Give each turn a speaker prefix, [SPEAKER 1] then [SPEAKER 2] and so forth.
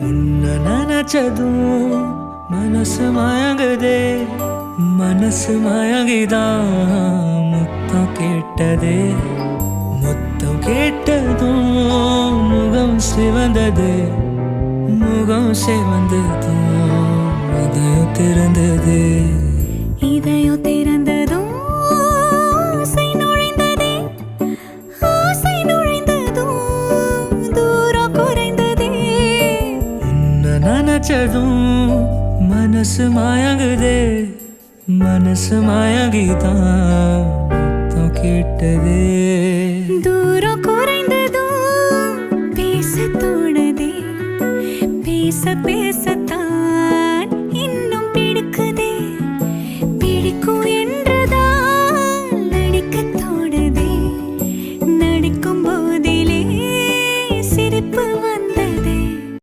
[SPEAKER 1] உன்னை நினைச்சதும் மனசு மயங்குதே, மனசு மயங்கிதான் முத்தம் கேட்டதே. முத்தம் கேட்டதும் முகம் சிவந்தது, முகம் சிவந்ததும் இதயம் திறந்தது.
[SPEAKER 2] இதயம் திறந்ததும் ஆசை நுழைந்ததே, ஆசை நுழைந்ததும் தூரம் குறைந்ததே.
[SPEAKER 1] உன்னை நினைச்சதும் மனசு மயங்குதே, மனசு மயங்கிதான் முத்தம் கேட்டதே.
[SPEAKER 2] தூரம் குறைந்ததும் பேச தோணுதே, பேச பேச